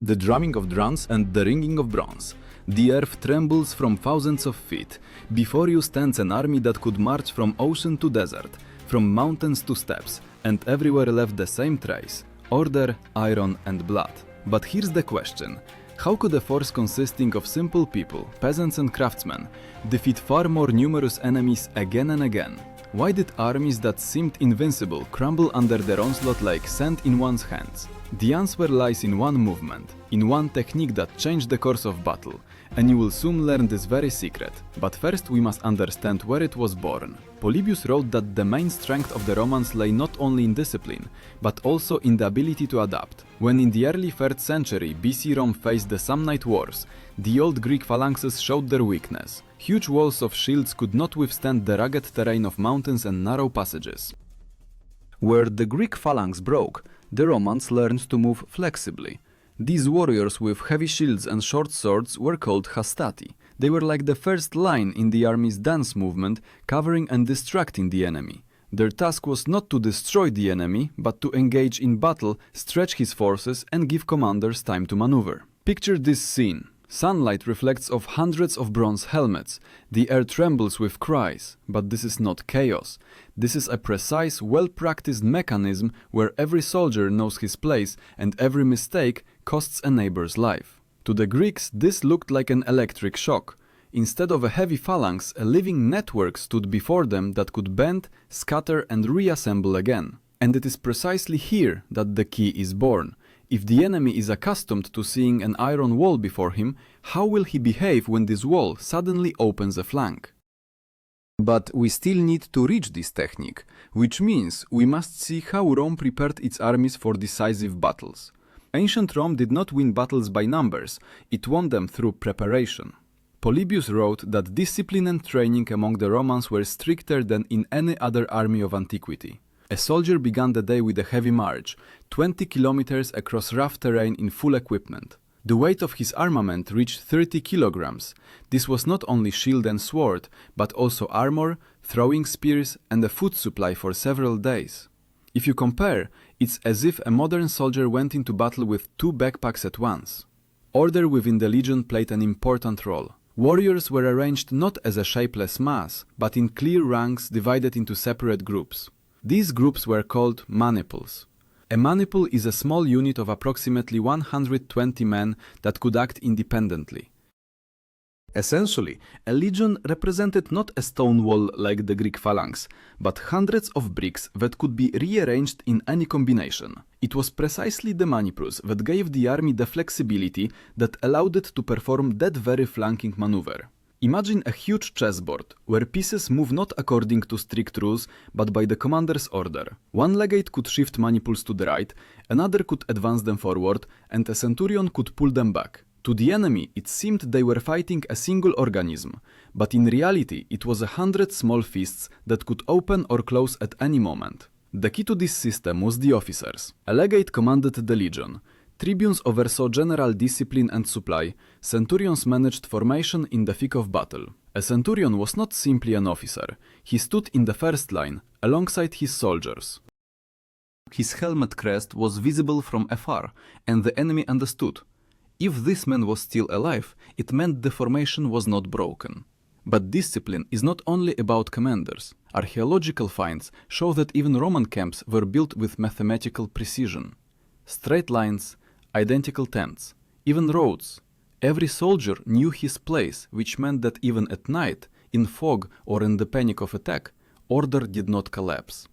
the drumming of drums and the ringing of bronze. The earth trembles from thousands of feet. Before you stands an army that could march from ocean to desert, from mountains to steppes, and everywhere left the same trace: order, iron, and blood. But here's the question. How could a force consisting of simple people, peasants and craftsmen, defeat far more numerous enemies again and again? Why did armies that seemed invincible crumble under their onslaught like sand in one's hands? The answer lies in one movement, in one technique that changed the course of battle, and you will soon learn this very secret. But first we must understand where it was born. Polybius wrote that the main strength of the Romans lay not only in discipline, but also in the ability to adapt. When in the early 3rd century BC Rome faced the Samnite Wars, the old Greek phalanxes showed their weakness. Huge walls of shields could not withstand the rugged terrain of mountains and narrow passages. Where the Greek phalanx broke, the Romans learned to move flexibly. These warriors with heavy shields and short swords were called hastati. They were like the first line in the army's dance movement, covering and distracting the enemy. Their task was not to destroy the enemy, but to engage in battle, stretch his forces, and give commanders time to maneuver. Picture this scene. Sunlight reflects off hundreds of bronze helmets. The air trembles with cries. But this is not chaos. This is a precise, well-practiced mechanism where every soldier knows his place and every mistake costs a neighbor's life. To the Greeks, this looked like an electric shock. Instead of a heavy phalanx, a living network stood before them that could bend, scatter, and reassemble again. And it is precisely here that the key is born. If the enemy is accustomed to seeing an iron wall before him, how will he behave when this wall suddenly opens a flank? But we still need to reach this technique, which means we must see how Rome prepared its armies for decisive battles. Ancient Rome did not win battles by numbers, it won them through preparation. Polybius wrote that discipline and training among the Romans were stricter than in any other army of antiquity. A soldier began the day with a heavy march, 20 kilometers across rough terrain in full equipment. The weight of his armament reached 30 kilograms. This was not only shield and sword, but also armor, throwing spears, and a food supply for several days. If you compare, it's as if a modern soldier went into battle with 2 backpacks at once. Order within the legion played an important role. Warriors were arranged not as a shapeless mass, but in clear ranks divided into separate groups. These groups were called maniples. A manipule is a small unit of approximately 120 men that could act independently. Essentially, a legion represented not a stone wall like the Greek phalanx, but hundreds of bricks that could be rearranged in any combination. It was precisely the maniples that gave the army the flexibility that allowed it to perform that very flanking maneuver. Imagine a huge chessboard, where pieces move not according to strict rules, but by the commander's order. One legate could shift maniples to the right, another could advance them forward, and a centurion could pull them back. To the enemy, it seemed they were fighting a single organism, but in reality it was 100 small fists that could open or close at any moment. The key to this system was the officers. A legate commanded the legion. Tribunes oversaw general discipline and supply, centurions managed formation in the thick of battle. A centurion was not simply an officer, he stood in the first line, alongside his soldiers. His helmet crest was visible from afar, and the enemy understood. If this man was still alive, it meant the formation was not broken. But discipline is not only about commanders. Archaeological finds show that even Roman camps were built with mathematical precision. Straight lines, identical tents, even roads. Every soldier knew his place, which meant that even at night, in fog or in the panic of attack, order did not collapse.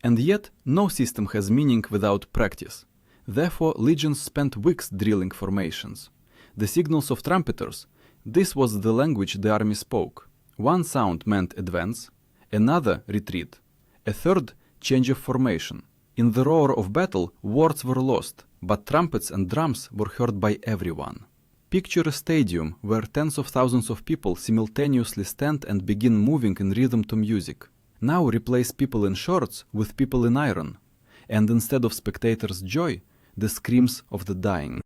And yet, no system has meaning without practice. Therefore, legions spent weeks drilling formations. The signals of trumpeters, this was the language the army spoke. One sound meant advance, another retreat, a third change of formation. In the roar of battle, words were lost, but trumpets and drums were heard by everyone. Picture a stadium where tens of thousands of people simultaneously stand and begin moving in rhythm to music. Now replace people in shorts with people in iron, and instead of spectators' joy, the screams of the dying.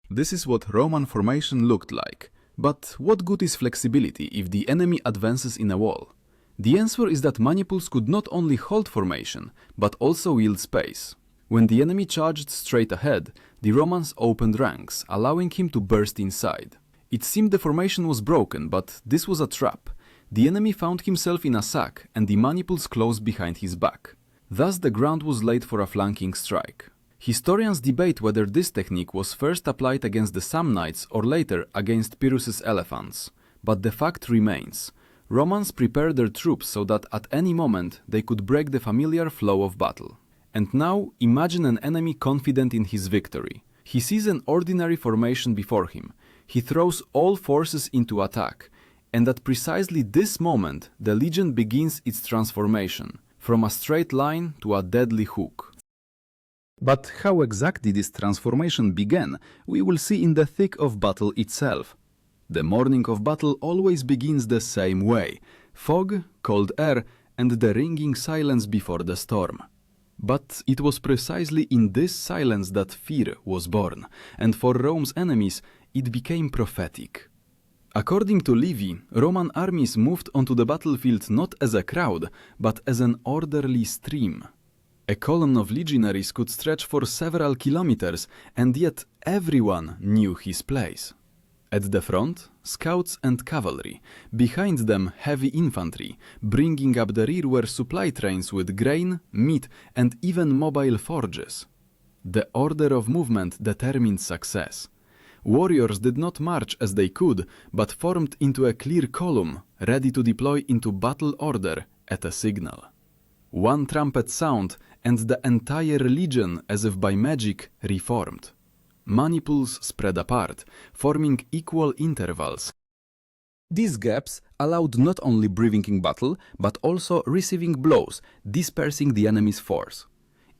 This is what Roman formation looked like. But what good is flexibility if the enemy advances in a wall? The answer is that maniples could not only hold formation, but also yield space. When the enemy charged straight ahead, the Romans opened ranks, allowing him to burst inside. It seemed the formation was broken, but this was a trap. The enemy found himself in a sack, and the Manipules closed behind his back. Thus the ground was laid for a flanking strike. Historians debate whether this technique was first applied against the Samnites or later against Pyrrhus's elephants. But the fact remains. Romans prepared their troops so that at any moment they could break the familiar flow of battle. And now imagine an enemy confident in his victory. He sees an ordinary formation before him. He throws all forces into attack. And at precisely this moment, the legion begins its transformation, from a straight line to a deadly hook. But how exactly this transformation began, we will see in the thick of battle itself. The morning of battle always begins the same way: fog, cold air, and the ringing silence before the storm. But it was precisely in this silence that fear was born, and for Rome's enemies it became prophetic. According to Livy, Roman armies moved onto the battlefield not as a crowd, but as an orderly stream. A column of legionaries could stretch for several kilometers, and yet everyone knew his place. At the front, scouts and cavalry. Behind them, heavy infantry. Bringing up the rear were supply trains with grain, meat, and even mobile forges. The order of movement determined success. Warriors did not march as they could, but formed into a clear column, ready to deploy into battle order at a signal. One trumpet sound, and the entire legion, as if by magic, reformed. Manipules spread apart, forming equal intervals. These gaps allowed not only breathing in battle, but also receiving blows, dispersing the enemy's force.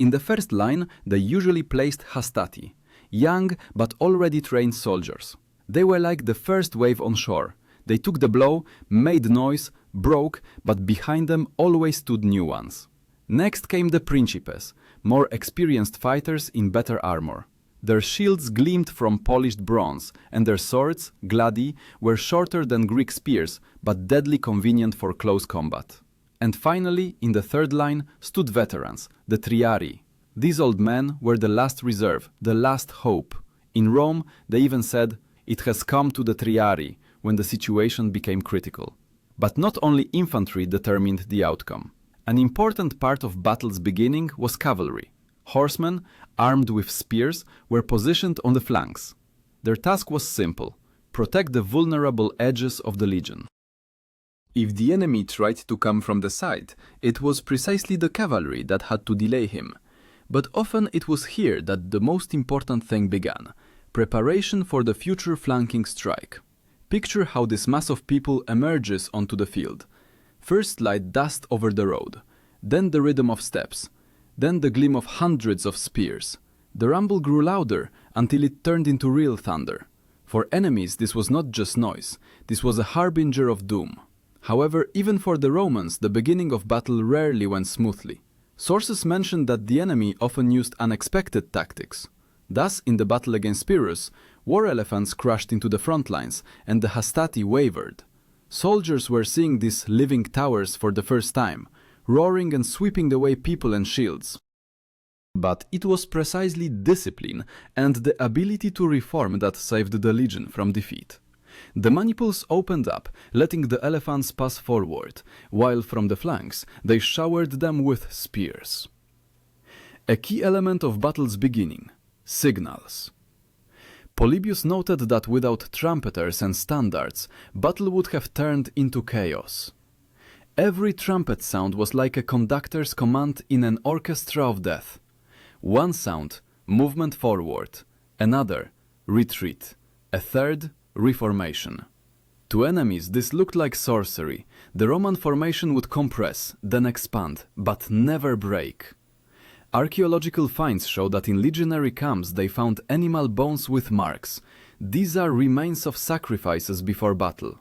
In the first line, they usually placed hastati, young but already trained soldiers. They were like the first wave on shore. They took the blow, made noise, broke, but behind them always stood new ones. Next came the principes, more experienced fighters in better armor. Their shields gleamed from polished bronze, and their swords, gladi, were shorter than Greek spears, but deadly convenient for close combat. And finally, in the third line, stood veterans, the triarii. These old men were the last reserve, the last hope. In Rome, they even said, "It has come to the triarii," when the situation became critical. But not only infantry determined the outcome. An important part of battle's beginning was cavalry. Horsemen, armed with spears, were positioned on the flanks. Their task was simple: protect the vulnerable edges of the legion. If the enemy tried to come from the side, it was precisely the cavalry that had to delay him. But often it was here that the most important thing began: preparation for the future flanking strike. Picture how this mass of people emerges onto the field. First light dust over the road, then the rhythm of steps, then the gleam of hundreds of spears. The rumble grew louder until it turned into real thunder. For enemies, this was not just noise, this was a harbinger of doom. However, even for the Romans, the beginning of battle rarely went smoothly. Sources mention that the enemy often used unexpected tactics. Thus, in the battle against Pyrrhus, war elephants crashed into the front lines, and the hastati wavered. Soldiers were seeing these living towers for the first time, roaring and sweeping away people and shields. But it was precisely discipline and the ability to reform that saved the legion from defeat. The Manipules opened up, letting the elephants pass forward, while from the flanks they showered them with spears. A key element of battle's beginning: signals. Polybius noted that without trumpeters and standards, battle would have turned into chaos. Every trumpet sound was like a conductor's command in an orchestra of death. One sound, movement forward; another, retreat; a third, reformation. To enemies, this looked like sorcery. The Roman formation would compress, then expand, but never break. Archaeological finds show that in legionary camps they found animal bones with marks. These are remains of sacrifices before battle.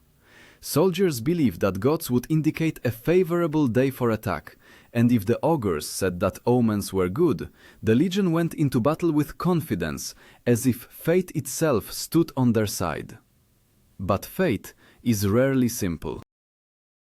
Soldiers believed that gods would indicate a favorable day for attack, and if the augurs said that omens were good, the legion went into battle with confidence, as if fate itself stood on their side. But fate is rarely simple.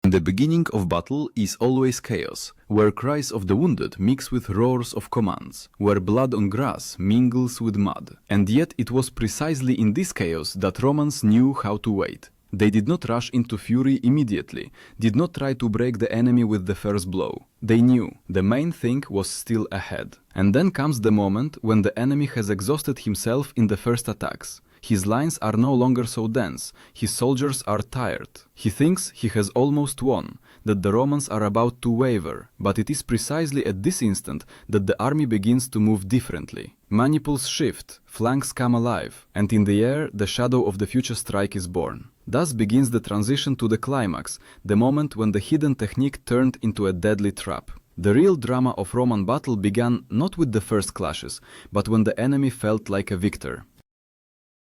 The beginning of battle is always chaos, where cries of the wounded mix with roars of commands, where blood on grass mingles with mud. And yet it was precisely in this chaos that Romans knew how to wait. They did not rush into fury immediately, did not try to break the enemy with the first blow. They knew the main thing was still ahead. And then comes the moment when the enemy has exhausted himself in the first attacks. His lines are no longer so dense, his soldiers are tired. He thinks he has almost won, that the Romans are about to waver, but it is precisely at this instant that the army begins to move differently. Maniples shift, flanks come alive, and in the air the shadow of the future strike is born. Thus begins the transition to the climax, the moment when the hidden technique turned into a deadly trap. The real drama of Roman battle began not with the first clashes, but when the enemy felt like a victor.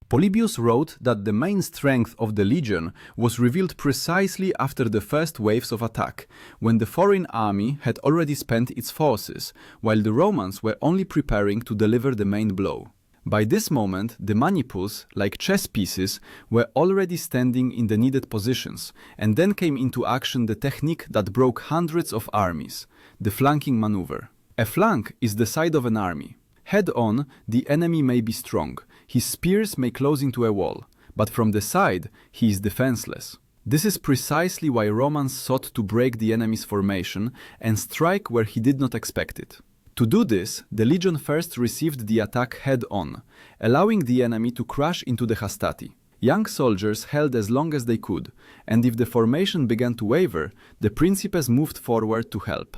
Polybius wrote that the main strength of the legion was revealed precisely after the first waves of attack, when the foreign army had already spent its forces, while the Romans were only preparing to deliver the main blow. By this moment, the maniples, like chess pieces, were already standing in the needed positions, and then came into action the technique that broke hundreds of armies, the flanking maneuver. A flank is the side of an army. Head on, the enemy may be strong, his spears may close into a wall, but from the side, he is defenseless. This is precisely why Romans sought to break the enemy's formation and strike where he did not expect it. To do this, the legion first received the attack head-on, allowing the enemy to crash into the hastati. Young soldiers held as long as they could, and if the formation began to waver, the Principes moved forward to help.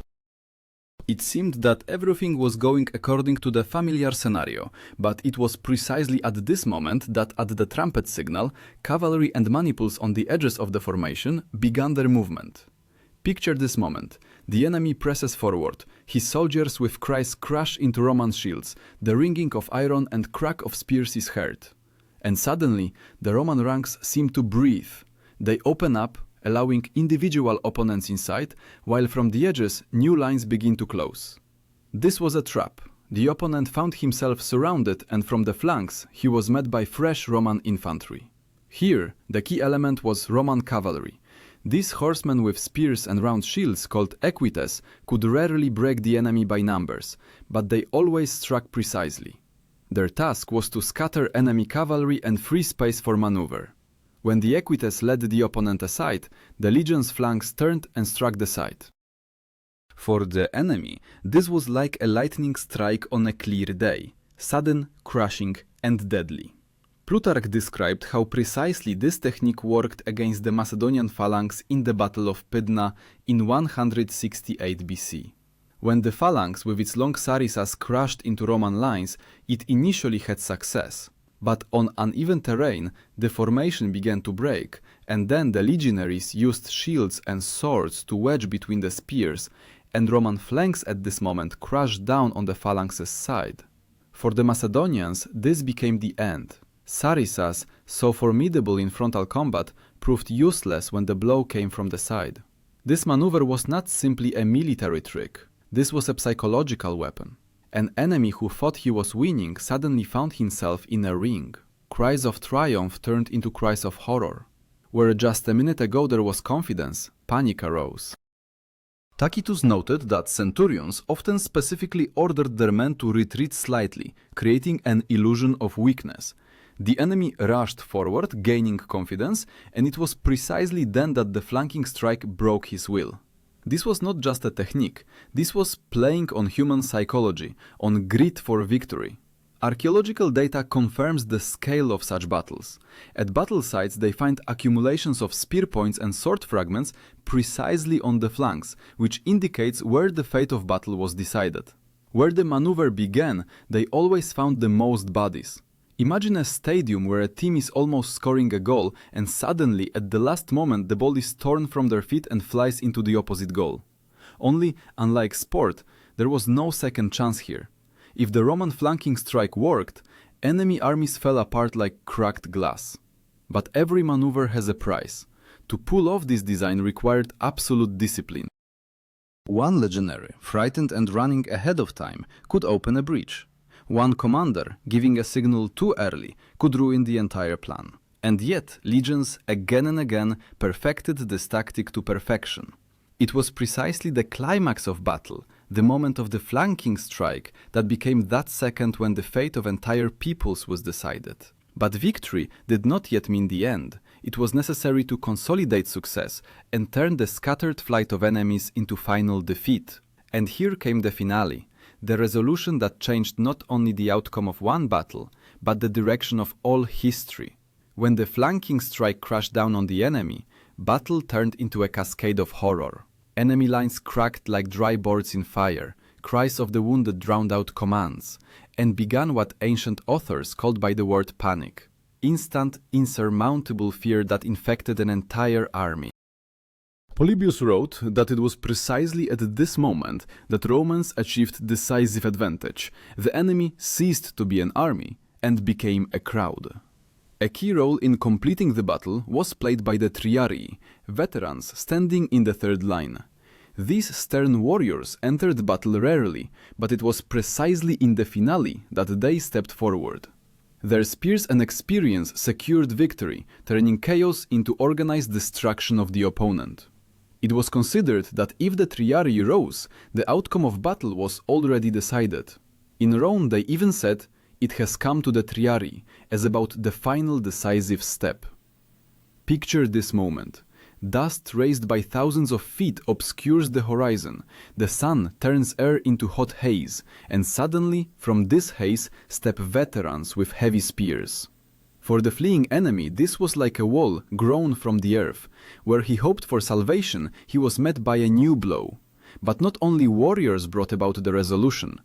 It seemed that everything was going according to the familiar scenario, but it was precisely at this moment that at the trumpet signal, cavalry and maniples on the edges of the formation began their movement. Picture this moment. The enemy presses forward, his soldiers with cries crash into Roman shields, the ringing of iron and crack of spears is heard. And suddenly, the Roman ranks seem to breathe. They open up, allowing individual opponents inside, while from the edges, new lines begin to close. This was a trap. The opponent found himself surrounded, and from the flanks, he was met by fresh Roman infantry. Here, the key element was Roman cavalry. These horsemen with spears and round shields, called equites, could rarely break the enemy by numbers, but they always struck precisely. Their task was to scatter enemy cavalry and free space for maneuver. When the equites led the opponent aside, the legion's flanks turned and struck the side. For the enemy, this was like a lightning strike on a clear day, sudden, crushing, and deadly. Plutarch described how precisely this technique worked against the Macedonian phalanx in the Battle of Pydna in 168 BC. When the phalanx with its long sarissas crashed into Roman lines, it initially had success. But on uneven terrain, the formation began to break, and then the legionaries used shields and swords to wedge between the spears, and Roman flanks at this moment crashed down on the phalanx's side. For the Macedonians, this became the end. Sarissas, so formidable in frontal combat, proved useless when the blow came from the side. This maneuver was not simply a military trick. This was a psychological weapon. An enemy who thought he was winning suddenly found himself in a ring. Cries of triumph turned into cries of horror. Where just a minute ago there was confidence, panic arose. Tacitus noted that centurions often specifically ordered their men to retreat slightly, creating an illusion of weakness. The enemy rushed forward, gaining confidence, and it was precisely then that the flanking strike broke his will. This was not just a technique, this was playing on human psychology, on grit for victory. Archaeological data confirms the scale of such battles. At battle sites they find accumulations of spear points and sword fragments precisely on the flanks, which indicates where the fate of battle was decided. Where the maneuver began, they always found the most bodies. Imagine a stadium where a team is almost scoring a goal and suddenly at the last moment the ball is torn from their feet and flies into the opposite goal. Only, unlike sport, there was no second chance here. If the Roman flanking strike worked, enemy armies fell apart like cracked glass. But every maneuver has a price. To pull off this design required absolute discipline. One legionary, frightened and running ahead of time, could open a breach. One commander, giving a signal too early, could ruin the entire plan. And yet, legions again and again perfected this tactic to perfection. It was precisely the climax of battle, the moment of the flanking strike, that became that second when the fate of entire peoples was decided. But victory did not yet mean the end. It was necessary to consolidate success and turn the scattered flight of enemies into final defeat. And here came the finale, the resolution that changed not only the outcome of one battle, but the direction of all history. When the flanking strike crashed down on the enemy, battle turned into a cascade of horror. Enemy lines cracked like dry boards in fire, cries of the wounded drowned out commands, and began what ancient authors called by the word panic. Instant, insurmountable fear that infected an entire army. Polybius wrote that it was precisely at this moment that Romans achieved decisive advantage. The enemy ceased to be an army and became a crowd. A key role in completing the battle was played by the Triarii, veterans standing in the third line. These stern warriors entered battle rarely, but it was precisely in the finale that they stepped forward. Their spears and experience secured victory, turning chaos into organized destruction of the opponent. It was considered that if the Triarii rose, the outcome of battle was already decided. In Rome they even said, "It has come to the Triarii," as about the final decisive step. Picture this moment. Dust raised by thousands of feet obscures the horizon, the sun turns air into hot haze, and suddenly, from this haze, step veterans with heavy spears. For the fleeing enemy, this was like a wall grown from the earth. Where he hoped for salvation, he was met by a new blow. But not only warriors brought about the resolution.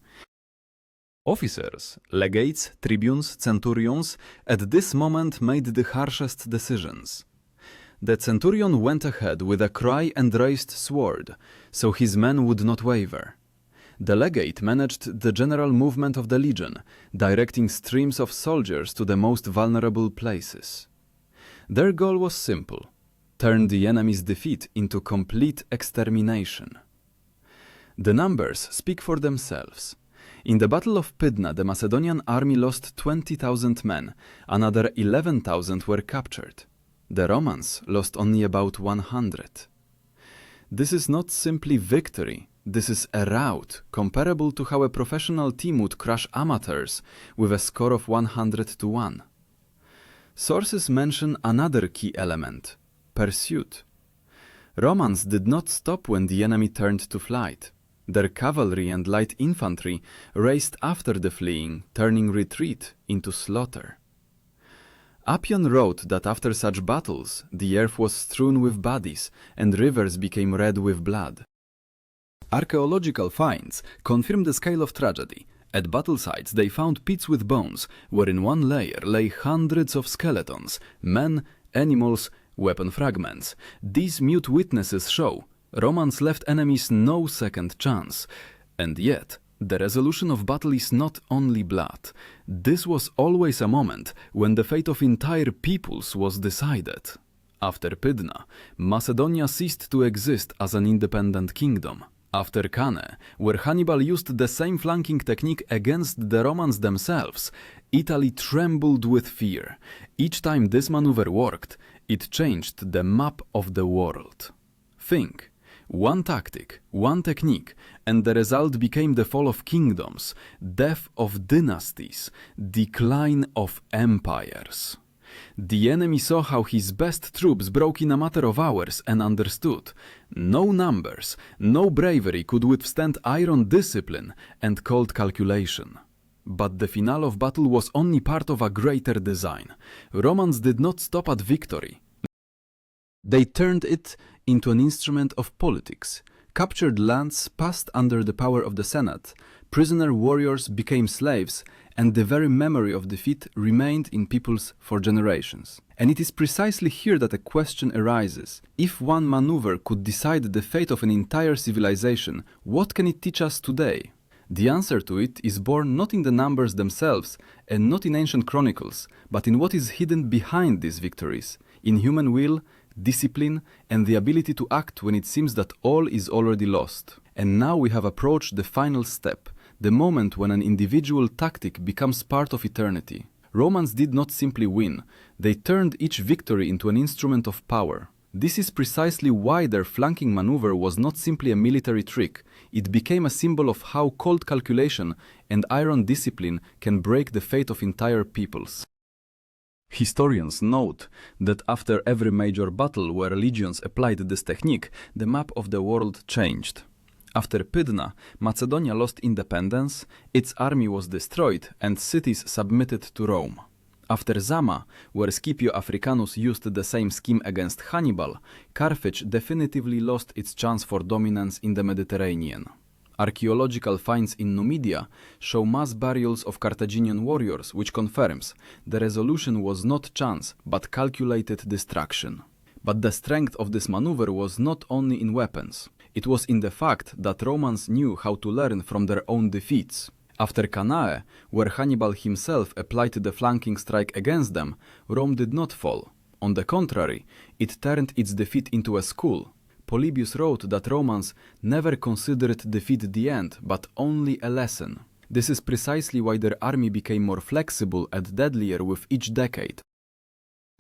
Officers, legates, tribunes, centurions, at this moment made the harshest decisions. The centurion went ahead with a cry and raised sword, so his men would not waver. The legate managed the general movement of the legion, directing streams of soldiers to the most vulnerable places. Their goal was simple: turn the enemy's defeat into complete extermination. The numbers speak for themselves. In the Battle of Pydna, the Macedonian army lost 20,000 men, another 11,000 were captured. The Romans lost only about 100. This is not simply victory, this is a rout, comparable to how a professional team would crush amateurs with a score of 100-1. Sources mention another key element: pursuit. Romans did not stop when the enemy turned to flight. Their cavalry and light infantry raced after the fleeing, turning retreat into slaughter. Appian wrote that after such battles, the earth was strewn with bodies and rivers became red with blood. Archaeological finds confirm the scale of tragedy. At battle sites they found pits with bones, where in one layer lay hundreds of skeletons, men, animals, weapon fragments. These mute witnesses show Romans left enemies no second chance. And yet, the resolution of battle is not only blood. This was always a moment when the fate of entire peoples was decided. After Pydna, Macedonia ceased to exist as an independent kingdom. After Cannae, where Hannibal used the same flanking technique against the Romans themselves, Italy trembled with fear. Each time this maneuver worked, it changed the map of the world. Think. One tactic, one technique, and the result became the fall of kingdoms, death of dynasties, decline of empires. The enemy saw how his best troops broke in a matter of hours and understood. No numbers, no bravery could withstand iron discipline and cold calculation. But the finale of battle was only part of a greater design. Romans did not stop at victory. They turned it into an instrument of politics. Captured lands passed under the power of the Senate, prisoner warriors became slaves, and the very memory of defeat remained in peoples for generations. And it is precisely here that a question arises. If one maneuver could decide the fate of an entire civilization, what can it teach us today? The answer to it is born not in the numbers themselves and not in ancient chronicles, but in what is hidden behind these victories, in human will, discipline, and the ability to act when it seems that all is already lost. And now we have approached the final step, the moment when an individual tactic becomes part of eternity. Romans did not simply win, they turned each victory into an instrument of power. This is precisely why their flanking maneuver was not simply a military trick, it became a symbol of how cold calculation and iron discipline can break the fate of entire peoples. Historians note that after every major battle where legions applied this technique, the map of the world changed. After Pydna, Macedonia lost independence, its army was destroyed and cities submitted to Rome. After Zama, where Scipio Africanus used the same scheme against Hannibal, Carthage definitively lost its chance for dominance in the Mediterranean. Archaeological finds in Numidia show mass burials of Carthaginian warriors, which confirms the resolution was not chance but calculated destruction. But the strength of this maneuver was not only in weapons. It was in the fact that Romans knew how to learn from their own defeats. After Cannae, where Hannibal himself applied the flanking strike against them, Rome did not fall. On the contrary, it turned its defeat into a school. Polybius wrote that Romans never considered defeat the end, but only a lesson. This is precisely why their army became more flexible and deadlier with each decade.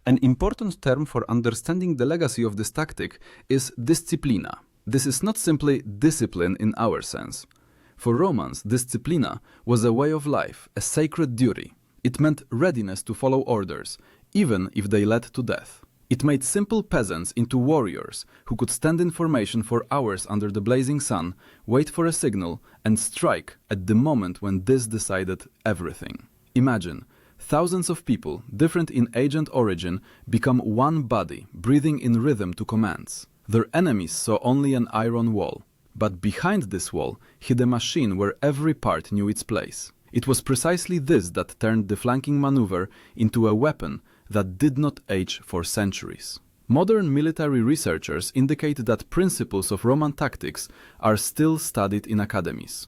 An important term for understanding the legacy of this tactic is disciplina. This is not simply discipline in our sense. For Romans, disciplina was a way of life, a sacred duty. It meant readiness to follow orders, even if they led to death. It made simple peasants into warriors who could stand in formation for hours under the blazing sun, wait for a signal, and strike at the moment when this decided everything. Imagine, thousands of people, different in age and origin, become one body, breathing in rhythm to commands. Their enemies saw only an iron wall. But behind this wall hid a machine where every part knew its place. It was precisely this that turned the flanking maneuver into a weapon that did not age for centuries. Modern military researchers indicate that principles of Roman tactics are still studied in academies.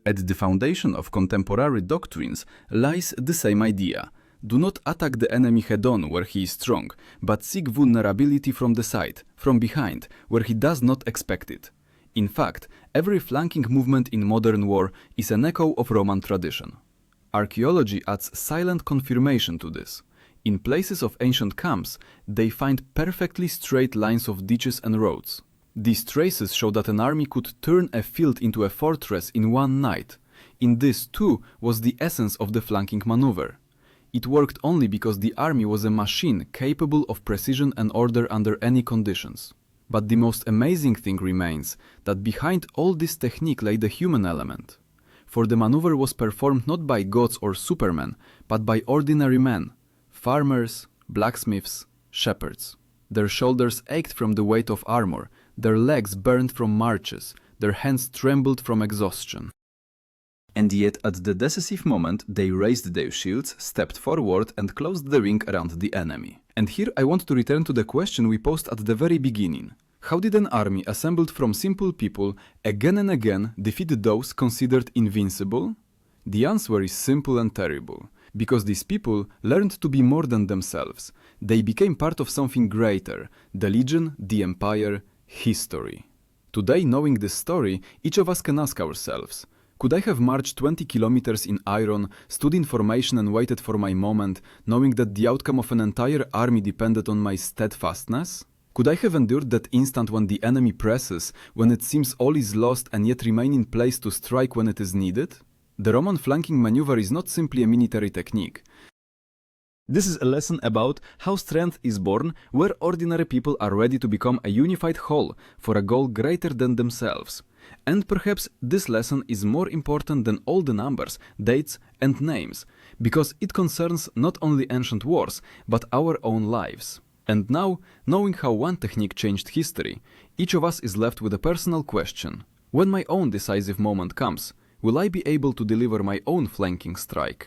At the foundation of contemporary doctrines lies the same idea. Do not attack the enemy head-on where he is strong, but seek vulnerability from the side, from behind, where he does not expect it. In fact, every flanking movement in modern war is an echo of Roman tradition. Archaeology adds silent confirmation to this. In places of ancient camps, they find perfectly straight lines of ditches and roads. These traces show that an army could turn a field into a fortress in one night. In this too was the essence of the flanking maneuver. It worked only because the army was a machine capable of precision and order under any conditions. But the most amazing thing remains, that behind all this technique lay the human element. For the maneuver was performed not by gods or supermen, but by ordinary men, farmers, blacksmiths, shepherds. Their shoulders ached from the weight of armor, their legs burned from marches, their hands trembled from exhaustion. And yet at the decisive moment they raised their shields, stepped forward and closed the ring around the enemy. And here I want to return to the question we posed at the very beginning. How did an army assembled from simple people again and again defeat those considered invincible? The answer is simple and terrible. Because these people learned to be more than themselves. They became part of something greater, the legion, the empire, history. Today, knowing this story, each of us can ask ourselves, could I have marched 20 kilometers in iron, stood in formation and waited for my moment, knowing that the outcome of an entire army depended on my steadfastness? Could I have endured that instant when the enemy presses, when it seems all is lost and yet remain in place to strike when it is needed? The Roman flanking maneuver is not simply a military technique. This is a lesson about how strength is born, where ordinary people are ready to become a unified whole for a goal greater than themselves. And perhaps this lesson is more important than all the numbers, dates and names, because it concerns not only ancient wars, but our own lives. And now, knowing how one technique changed history, each of us is left with a personal question. When my own decisive moment comes, will I be able to deliver my own flanking strike?